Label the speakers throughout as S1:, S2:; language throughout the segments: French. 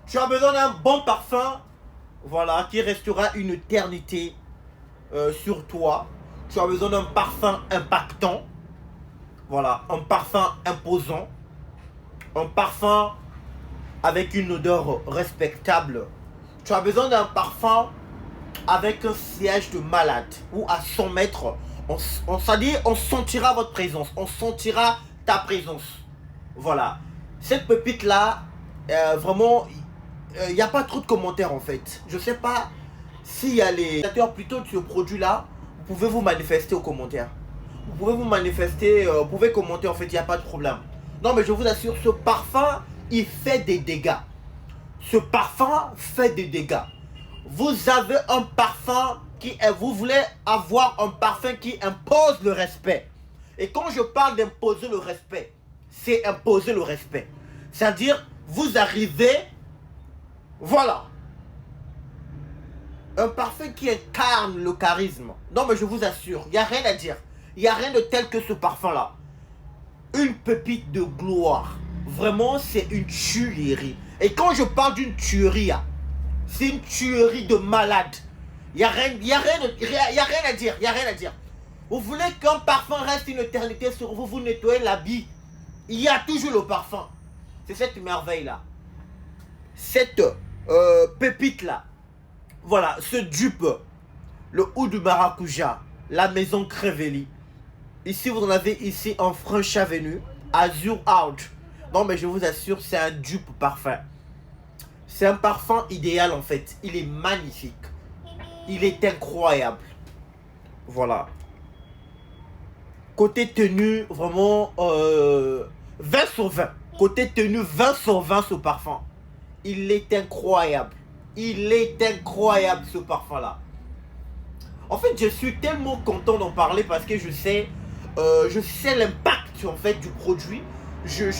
S1: Tu as besoin d'un bon parfum, voilà, qui restera une éternité sur toi. Tu as besoin d'un parfum impactant, voilà, un parfum imposant, un parfum avec une odeur respectable. Tu as besoin d'un parfum avec un siège de malade, où à 100 mètres, on sentira votre présence, on sentira ta présence. Voilà. Cette pépite-là, vraiment, il n'y a pas trop de commentaires en fait. Je sais pas s'il y a les créateurs plutôt de ce produit-là, vous pouvez vous manifester aux commentaires. Vous pouvez vous manifester, vous pouvez commenter en fait, il n'y a pas de problème. Non mais je vous assure, ce parfum, il fait des dégâts. Ce parfum fait des dégâts. Vous avez un parfum vous voulez avoir un parfum qui impose le respect. Et quand je parle d'imposer le respect, c'est imposer le respect. C'est-à-dire, vous arrivez, voilà, un parfum qui incarne le charisme. Non mais je vous assure, il n'y a rien à dire. Il n'y a rien de tel que ce parfum-là. Une pépite de gloire. Vraiment, c'est une tuerie. Et quand je parle d'une tuerie, c'est une tuerie de malade. Il n'y a rien à dire. Il n'y a rien à dire. Vous voulez qu'un parfum reste une éternité sur vous, vous nettoyez l'habit. Il y a toujours le parfum. C'est cette merveille-là. Cette pépite-là. Voilà, ce dupe. Le oud maracuja. La maison Crevelli. Ici, vous en avez ici en French Avenue. Azure Out. Non, mais je vous assure, c'est un dupe parfum. C'est un parfum idéal en fait. Il est magnifique. Il est incroyable. Voilà. Côté tenue, vraiment 20 sur 20. Côté tenue, 20 sur 20 ce parfum. Il est incroyable. Il est incroyable ce parfum-là. En fait, je suis tellement content d'en parler parce que je sais l'impact en fait du produit. Je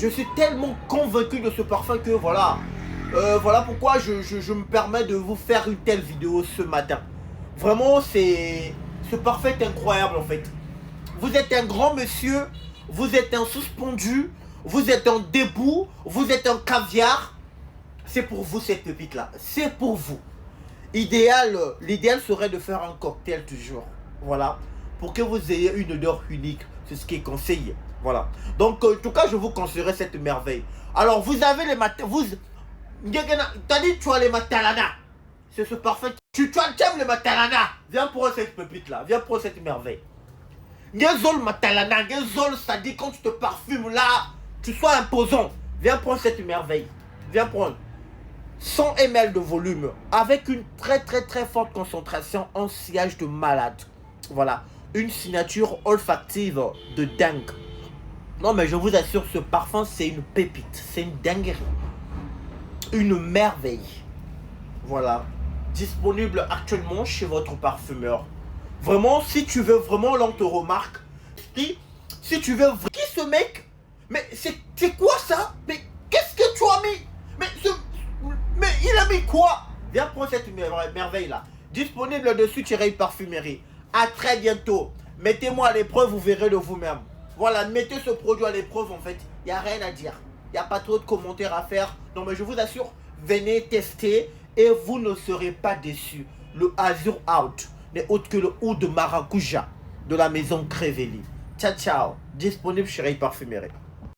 S1: suis tellement convaincu de ce parfum que voilà. Voilà pourquoi je me permets de vous faire une telle vidéo ce matin. Vraiment, ce parfum est incroyable en fait. Vous êtes un grand monsieur, vous êtes un suspendu, vous êtes un debout, vous êtes un caviar. C'est pour vous cette pépite là. C'est pour vous. L'idéal serait de faire un cocktail toujours. Voilà. Pour que vous ayez une odeur unique. C'est ce qui est conseillé. Voilà. Donc, en tout cas, je vous conseillerais cette merveille. Alors, vous avez les matins. T'as dit tu as les matalana. C'est ce parfum. Tu aimes les matalana. Viens prendre cette pépite là. Viens prendre cette merveille. Ngezol matalana. Ngezol, ça dit quand tu te parfumes là, tu sois imposant. Viens prendre cette merveille. Viens prendre 100 ml de volume avec une très forte concentration en sillage de malade. Voilà. Une signature olfactive de dingue. Non mais je vous assure, ce parfum c'est une pépite. C'est une dinguerie. Une merveille. Voilà. Disponible actuellement chez votre parfumeur. Vraiment, si tu veux vraiment, l'on te remarque. Si tu veux... Qui ce mec? Mais c'est quoi ça? Mais qu'est-ce que tu as mis? Mais il a mis quoi? Viens prendre cette merveille là. Disponible dessus Thierry Parfumerie. À très bientôt. Mettez-moi à l'épreuve, vous verrez de vous-même. Voilà, mettez ce produit à l'épreuve en fait. Il n'y a rien à dire. Il n'y a pas trop de commentaires à faire. Non mais je vous assure, venez tester et vous ne serez pas déçus. Le Azure Out n'est autre que le oud de maracuja de la maison Crevelli. Ciao ciao. Disponible chez Ray Parfumerie.